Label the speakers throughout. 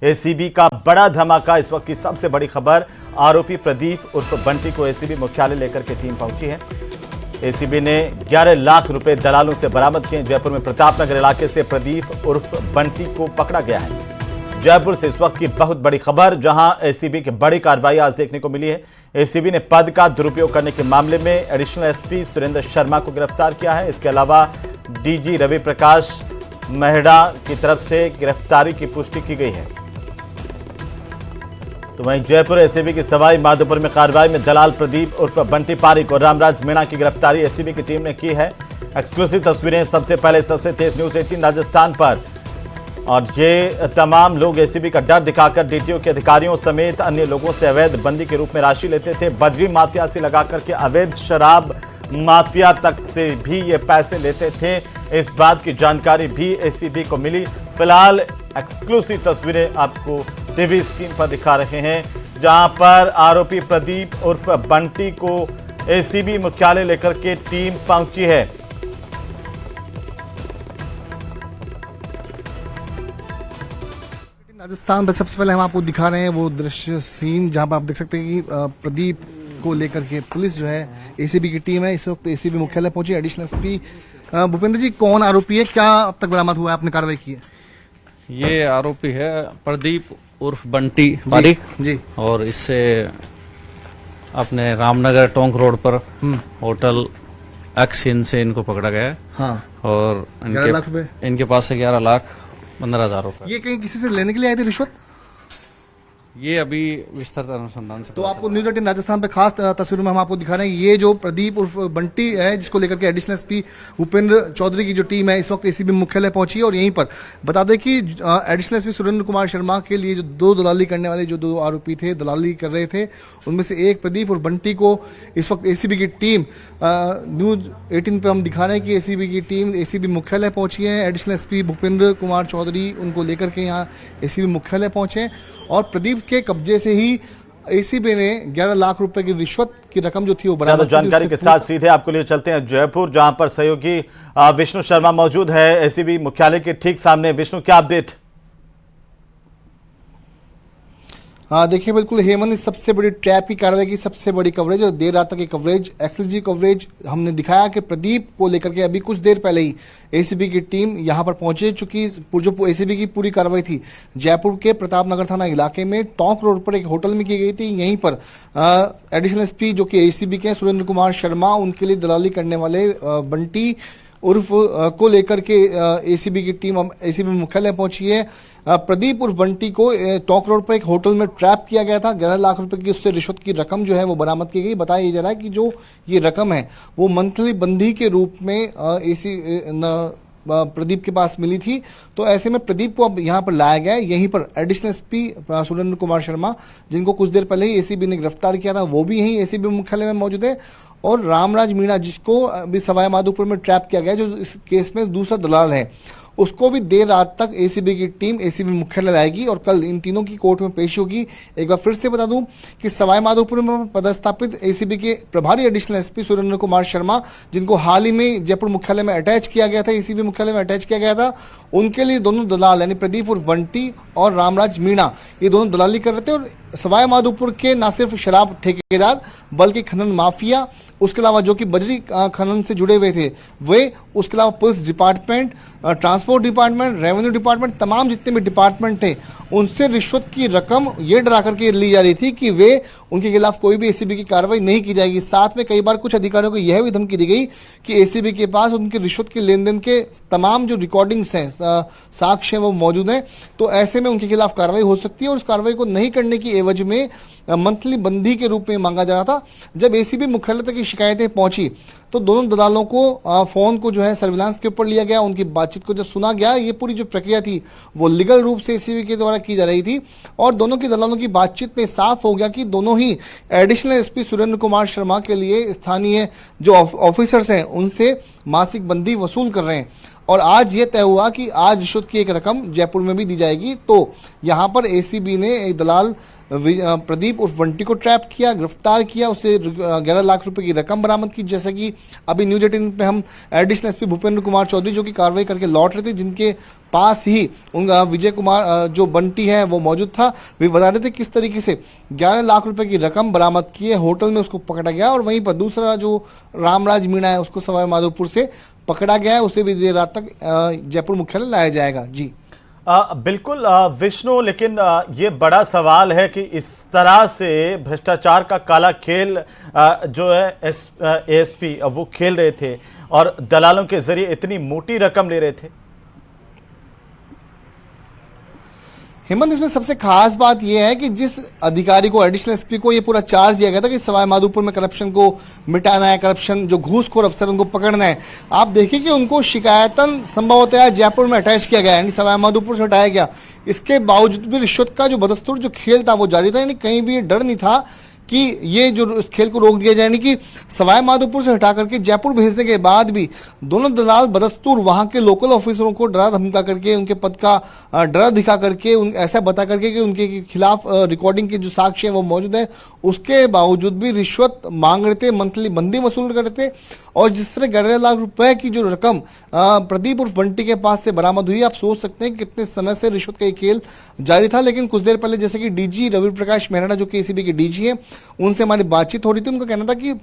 Speaker 1: ACB का बड़ा धमाका। इस वक्त की सबसे बड़ी खबर, आरोपी प्रदीप उर्फ बंटी को एसीबी मुख्यालय लेकर के टीम पहुंची है। एसीबी ने 11 लाख रुपए दलालों से बरामद किए। जयपुर में प्रतापनगर इलाके से प्रदीप उर्फ बंटी को पकड़ा गया है। जयपुर से इस वक्त की बहुत बड़ी खबर, जहां एसीबी की बड़ी कार्रवाई आज देखने को मिली है। एसीबी ने पद का दुरुपयोग करने के मामले में एडिशनल एसपी सुरेंद्र शर्मा को गिरफ्तार किया है। इसके अलावा डीजी रवि प्रकाश मेहड़ा की तरफ से गिरफ्तारी की पुष्टि की गई है। तो वहीं जयपुर एसीबी की सवाई माधोपुर में कार्रवाई में दलाल प्रदीप उर्फ बंटी पारिक और रामराज मीणा की गिरफ्तारी एसीबी की टीम ने की है। एक्सक्लूसिव तस्वीरें सबसे पहले सबसे तेज न्यूज 18 राजस्थान पर। और ये तमाम लोग एसीबी का डर दिखाकर डीटीओ के अधिकारियों समेत अन्य लोगों से अवैध बंदी के रूप में राशि लेते थे। बजरी माफिया से लगाकर के अवैध शराब माफिया तक से भी ये पैसे लेते थे। इस बात की जानकारी भी एसीबी को मिली। फिलहाल एक्सक्लूसिव तस्वीरें आपको टीवी स्क्रीन पर दिखा रहे हैं, जहां पर आरोपी प्रदीप उर्फ बंटी को एसीबी मुख्यालय लेकर के टीम पहुंची है।
Speaker 2: राजस्थान में सबसे पहले हम आपको दिखा रहे हैं वो दृश्य सीन, जहां पर आप देख सकते हैं कि प्रदीप को लेकर के पुलिस जो है एसीबी की टीम है इस वक्त एसीबी मुख्यालय पहुंची। एडिशनल एसपी भूपेंद्र जी, कौन आरोपी है, क्या अब तक बरामद हुआ है, आपने कार्रवाई की है?
Speaker 3: ये आरोपी है प्रदीप उर्फ बंटी पारिक
Speaker 2: जी।
Speaker 3: और इससे अपने रामनगर टोंक रोड पर होटल एक्स इन से इनको पकड़ा गया है।
Speaker 2: हाँ।
Speaker 3: और
Speaker 2: 11 लाख रुपए
Speaker 3: इनके पास से 11,15,000 रुपए।
Speaker 2: ये कहीं किसी से लेने के लिए आए थे रिश्वत?
Speaker 3: ये अभी विस्तृत अनुसंधान से
Speaker 2: तो आपको न्यूज 18 राजस्थान पे खास तस्वीरों में हम आपको दिखा रहे हैं ये जो प्रदीप उर्फ बंटी है, जिसको लेकर के एडिशनल एसपी भूपेंद्र चौधरी की जो टीम है इस वक्त एसीबी मुख्यालय पहुंची है। और यहीं पर बता दें कि एडिशनल एसपी सुरेंद्र कुमार शर्मा के लिए जो दो दलाली करने वाले जो दो आरोपी थे, दलाली कर रहे थे, उनमें से एक प्रदीप और बंटी को इस वक्त एसीबी की टीम न्यूज 18 पे हम दिखा रहे हैं कि एसीबी की टीम एसीबी मुख्यालय पहुंची है। एडिशनल एसपी भूपेंद्र कुमार चौधरी उनको लेकर के यहाँ एसीबी मुख्यालय पहुंचे और प्रदीप के कब्जे से ही एसीबी ने 11 लाख रुपए की रिश्वत की रकम जो थी वो बरामद।
Speaker 1: जानकारी के साथ सीधे आपको लिए चलते हैं जयपुर, जहां पर सहयोगी विष्णु शर्मा मौजूद है एसीबी मुख्यालय के ठीक सामने। विष्णु, क्या अपडेट?
Speaker 2: देखिए, बिल्कुल हेमंत, इस सबसे बड़ी ट्रैप की कार्रवाई की सबसे बड़ी कवरेज और देर रात तक की कवरेज, एक्सक्लूसिव कवरेज हमने दिखाया कि प्रदीप को लेकर के अभी कुछ देर पहले ही एसीबी की टीम यहां पर पहुंचे चुकी। जो एसीबी की पूरी कार्रवाई थी जयपुर के प्रतापनगर थाना इलाके में टोंक रोड पर एक होटल में की गई थी। यहीं पर एडिशनल एसपी जो कि एसीबी के सुरेंद्र कुमार शर्मा, उनके लिए दलाली करने वाले बंटी उर्फ को लेकर के एसीबी की टीम एसीबी मुख्यालय पहुंची है। प्रदीप उर्फ बंटी को टोंक रोड पर एक होटल में ट्रैप किया गया था। 11 लाख रुपए की उससे रिश्वत की रकम जो है वो बरामद की गई। बताया जा रहा है कि जो ये रकम है वो मंथली बंदी के रूप में प्रदीप के पास मिली थी। तो ऐसे में प्रदीप को अब यहाँ पर लाया गया है। यहीं पर एडिशनल एसपी सुरेंद्र कुमार शर्मा, जिनको कुछ देर पहले ही एसीबी ने गिरफ्तार किया था, वो भी यहीं एसीबी मुख्यालय में मौजूद है। और रामराज मीणा, जिसको अभी सवाई माधोपुर में ट्रैप किया गया, जो इस केस में दूसरा दलाल है, उसको भी देर रात तक एसीबी की टीम एसीबी मुख्यालय लाएगी और कल इन तीनों की कोर्ट में पेशी होगी। एक बार फिर से बता दूं कि सवाई माधोपुर में पदस्थापित एसीबी के प्रभारी एडिशनल एसपी सुरेंद्र कुमार शर्मा, जिनको हाल ही में जयपुर मुख्यालय में अटैच किया गया था, एसीबी मुख्यालय में अटैच किया गया था, उनके लिए दोनों दलाल यानी प्रदीप उर्फ बंटी और रामराज मीणा, ये दोनों दलाली कर रहे थे। और सवाई माधोपुर के न सिर्फ शराब ठेकेदार बल्कि खनन माफिया, उसके अलावा जो कि बजरी खनन से जुड़े हुए थे वे, उसके अलावा police department, transport department, revenue department, तमाम जितने भी डिपार्टमेंट थे, उनसे रिश्वत की रकम ये डरा करके ली जा रही थी कि वे उनके खिलाफ कोई भी एसीबी की कार्रवाई नहीं की जाएगी। साथ में कई बार कुछ अधिकारियों को यह भी धमकी दी गई कि एसीबी के पास उनके रिश्वत के लेन देन के तमाम जो रिकॉर्डिंग्स हैं, साक्ष्य हैं, वो मौजूद हैं। तो ऐसे में उनके खिलाफ कार्रवाई हो सकती है और उस कार्रवाई को नहीं करने की एवज में मंथली बंदी के रूप में मांगा जा रहा था। जब एसीबी मुख्यालय तक की शिकायतें पहुंची तो दोनों दलालों को फोन को जो है सर्विलांस के ऊपर लिया गया। उनकी बातचीत को जब सुना गया, ये पूरी जो प्रक्रिया थी वो लीगल रूप से एसीबी के द्वारा की जा रही थी और दोनों की दलालों की बातचीत में साफ हो गया कि दोनों ही एडिशनल एसपी सुरेंद्र कुमार शर्मा के लिए स्थानीय जो ऑफिसर्स हैं उनसे मासिक बंदी वसूल कर रहे हैं। और आज ये तय हुआ कि आज रिश्वत की एक रकम जयपुर में भी दी जाएगी। तो यहाँ पर एसीबी ने एक दलाल प्रदीप उर्फ बंटी को ट्रैप किया, गिरफ्तार किया, उससे 11 लाख रुपए की रकम बरामद की। जैसे कि अभी न्यूज 18 पे हम एडिशनल एसपी भूपेंद्र कुमार चौधरी जो कि कार्रवाई करके लौट रहे थे, जिनके पास ही उनका विजय कुमार जो बंटी है वो मौजूद था, वे बता रहे थे किस तरीके से 11 लाख रुपए की रकम बरामद की है, होटल में उसको पकड़ा गया। और वहीं पर दूसरा जो रामराज मीणा है उसको सवाई माधोपुर से पकड़ा गया है, उसे भी देर रात तक जयपुर मुख्यालय लाया जाएगा। जी
Speaker 1: बिल्कुल विष्णु, लेकिन ये बड़ा सवाल है कि इस तरह से भ्रष्टाचार का काला खेल जो है एएसपी वो खेल रहे थे और दलालों के जरिए इतनी मोटी रकम ले रहे थे।
Speaker 2: हेमंत, इसमें सबसे खास बात यह है कि जिस अधिकारी को, एडिशनल एसपी को, ये पूरा चार्ज दिया गया था कि सवाई माधोपुर में करप्शन को मिटाना है, करप्शन जो घूसखोर अफसर उनको पकड़ना है। आप देखिए कि उनको शिकायतन संभवतः जयपुर में अटैच किया गया, यानी सवाई माधोपुर से हटाया गया। इसके बावजूद भी रिश्वत का जो बदस्तूर जो खेल था वो जारी था, यानी कहीं भी ये डर नहीं था कि ये जो इस खेल को रोक दिया जाए। यानी कि सवाई माधोपुर से हटा करके जयपुर भेजने के बाद भी दोनों दलाल बदस्तूर वहां के लोकल ऑफिसरों को डरा धमका करके, उनके पद का डरा दिखा करके, ऐसा बता करके कि उनके खिलाफ रिकॉर्डिंग के जो साक्ष्य है वो मौजूद है, उसके बावजूद भी रिश्वत मांग रहे थे, मंथली बंदी वसूल कर रहे थे। और जिस तरह 11 लाख रुपए की जो रकम प्रदीप उर्फ बंटी के पास से बरामद हुई, आप सोच सकते हैं कि कितने समय से रिश्वत का ये खेल जारी था। लेकिन कुछ देर पहले जैसे कि डीजी रवि प्रकाश मेहरा जो कि एसीबी के डीजी हैं, उनसे हमारी बातचीत हो रही थी। उनका कहना था कि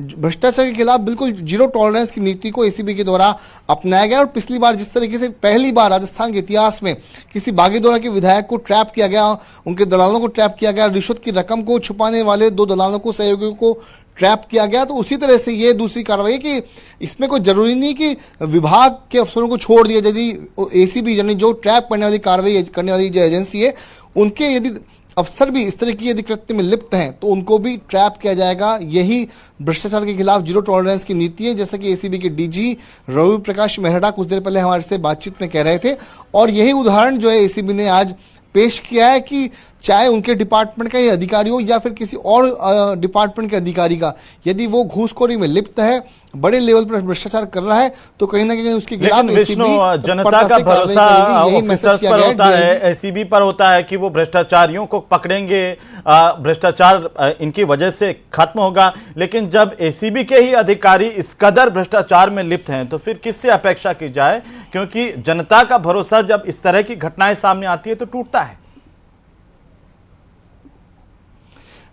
Speaker 2: भ्रष्टाचार के खिलाफ बिल्कुल जीरो टॉलरेंस की नीति को एसीबी के द्वारा अपनाया गया। और पिछली बार जिस तरीके से पहली बार राजस्थान के इतिहास में किसी बागीदोरा के विधायक को ट्रैप किया गया, उनके दलालों को ट्रैप किया गया, रिश्वत की रकम को छुपाने वाले 2 दलालों को, सहयोगियों को ट्रैप किया गया, तो उसी तरह से ये दूसरी कार्रवाई कि इसमें कोई जरूरी नहीं कि विभाग के अफसरों को छोड़ दिया। यदि एसीबी यानी जो ट्रैप करने वाली कार्रवाई करने वाली जो एजेंसी है, उनके यदि अफसर भी इस तरह की यदि कृत्य में लिप्त हैं तो उनको भी ट्रैप किया जाएगा। यही भ्रष्टाचार के खिलाफ जीरो टॉलरेंस की नीति है, जैसा कि एसीबी के डीजी रवि प्रकाश मेहरा कुछ देर पहले हमारे से बातचीत में कह रहे थे। और यही उदाहरण जो है एसीबी ने आज पेश किया है कि चाहे उनके डिपार्टमेंट का ही अधिकारी हो या फिर किसी और डिपार्टमेंट के अधिकारी का, यदि वो घूसखोरी में लिप्त है, बड़े लेवल पर भ्रष्टाचार कर रहा है, तो कहीं ना कहीं उसके खिलाफ
Speaker 1: विष्णु, जनता का भरोसा ऑफिसर्स पर होता है, एसीबी पर होता है कि वो भ्रष्टाचारियों को पकड़ेंगे, भ्रष्टाचार इनकी वजह से खत्म होगा। लेकिन जब एसीबी के ही अधिकारी इस कदर भ्रष्टाचार में लिप्त हैं तो फिर किससे अपेक्षा की जाए, क्योंकि जनता का भरोसा जब इस तरह की घटनाएं सामने आती है तो टूटता है।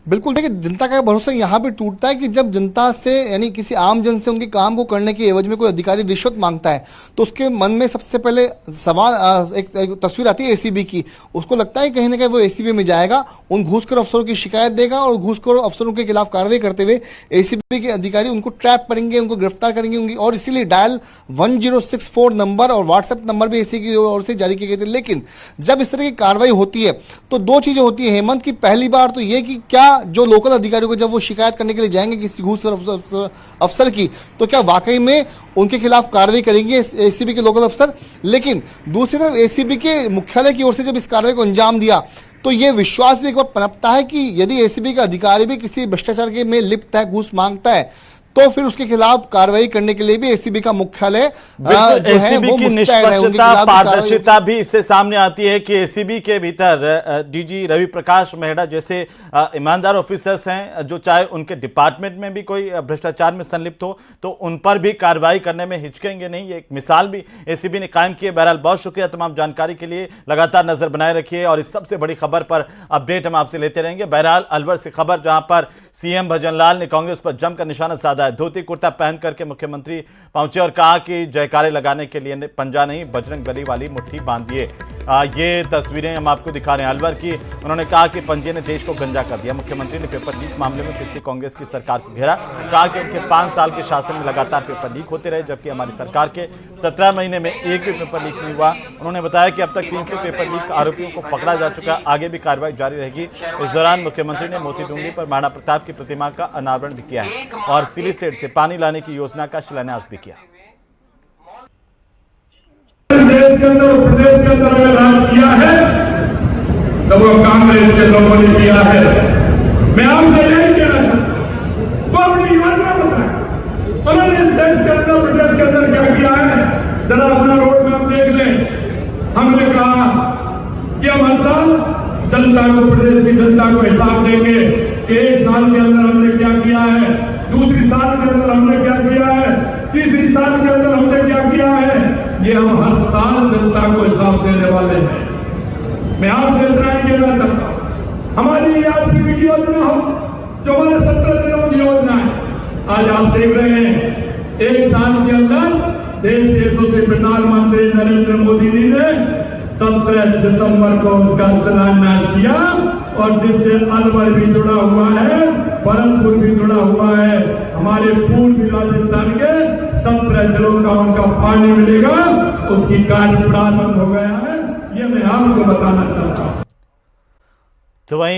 Speaker 2: बिल्कुल, देखिए जनता का भरोसा यहाँ पे टूटता है कि जब जनता से, यानी किसी आम जन से उनके काम को करने के एवज में कोई अधिकारी रिश्वत मांगता है तो उसके मन में सबसे पहले सवाल, एक तस्वीर आती है एसीबी की। उसको लगता है कहीं ना कहीं वो एसीबी में जाएगा, उन घूसखोर अफसरों की शिकायत देगा और घूसखोर अफसरों के खिलाफ कार्रवाई करते हुए एसीबी के अधिकारी उनको ट्रैप करेंगे, उनको गिरफ्तार करेंगे उनकी। और इसीलिए डायल 1064 नंबर और व्हाट्सएप नंबर भी एसीबी की ओर से जारी किए गए थे। लेकिन जब इस तरह की कार्रवाई होती है तो 2 चीजें होती है हेमंत की। पहली बार तो ये कि क्या जो लोकल अधिकारियों को जब वो शिकायत करने के लिए जाएंगे किसी घूसखोर अफसर की, तो क्या वाकई में उनके खिलाफ कार्रवाई करेंगे एसीबी के लोकल अफसर। लेकिन दूसरी तरफ एसीबी के मुख्यालय की ओर से जब इस कार्रवाई को अंजाम दिया तो ये विश्वास भी एक बार पनपता है कि यदि एसीबी का अधिकारी भी किसी भ्रष्टाचार के में लिप्त है, घूस मांगता है, तो फिर उसके खिलाफ कार्रवाई करने के लिए भी एसीबी का मुख्यालय
Speaker 1: एसीबी की निष्पक्षता, पारदर्शिता भी इससे सामने आती है कि एसीबी के भीतर डीजी रवि प्रकाश मेहरा जैसे ईमानदार ऑफिसर्स हैं, जो चाहे उनके डिपार्टमेंट में भी कोई भ्रष्टाचार में संलिप्त हो तो उन पर भी कार्रवाई करने में हिचकेंगे नहीं। ये एक मिसाल भी एसीबी ने कायम की है। बहरहाल बहुत शुक्रिया तमाम जानकारी के लिए, लगातार नजर बनाए रखिए और इस सबसे बड़ी खबर पर अपडेट हम आपसे लेते रहेंगे। बहरहाल अलवर से खबर, जहां पर सीएम भजनलाल ने कांग्रेस पर जमकर निशाना साधा। धोती कुर्ता पहन करके मुख्यमंत्री पहुंचे और कहा कि जयकारे लगाने के लिए पंजा नहीं, बजरंग बली वाली मुट्ठी बांधिए। ये तस्वीरें हम आपको दिखा रहे हैं अलवर की। उन्होंने कहा कि पंजे ने देश को गंजा कर दिया। मुख्यमंत्री ने पेपर लीक मामले में पिछली कांग्रेस की सरकार को घेरा, कहा कि उनके 5 साल के शासन में लगातार पेपर लीक होते रहे, जबकि हमारी सरकार के 17 महीने में एक भी पेपर लीक नहीं हुआ। उन्होंने बताया कि अब तक 300 पेपर लीक आरोपियों को पकड़ा जा चुका है, आगे भी कार्रवाई जारी रहेगी। इस दौरान मुख्यमंत्री ने मोती डूंगरी पर महाराणा प्रताप की प्रतिमा का अनावरण भी किया है और सिलीसेट से पानी लाने की योजना का शिलान्यास भी किया।
Speaker 4: देश के अंदर, प्रदेश के अंदर अगर राज किया है तो वो कांग्रेस के लोगों ने किया है। मैं आपसे यही कहना चाहता हूं, वो अपनी योजना बताए, उन्होंने देश के अंदर, प्रदेश के अंदर क्या किया है, जरा अपना रोड मैप देख लें। हमने कहा कि हम हर साल जनता जनता को, प्रदेश की जनता को हिसाब देंगे कि 1 साल के अंदर हमने क्या किया है, दूसरी साल के अंदर हमने क्या किया है, तीसरी साल के अंदर हमने क्या किया है। ये हम हर साल जनता को हिसाब देने वाले हैं। मैं आपसे इतना ही कहना चाहता हूं, हमारी आरसीपी की योजना हो, जो हमारे 17 दिनों की योजना है, आज आप देख रहे हैं 1 साल के अंदर देश के यशस्वी प्रधानमंत्री नरेंद्र मोदी जी ने 17 दिसंबर को उसका शिलान्यास किया, और जिससे अलवर भी जुड़ा हुआ है, भरतपुर भी जुड़ा हुआ है, हमारे पूर्वी राजस्थान के 17 जिलों का उनका पानी मिलेगा, उसकी कार्य प्रारंभ हो गया है। ये मैं आपको बताना चाहता हूँ।
Speaker 1: तो वहीं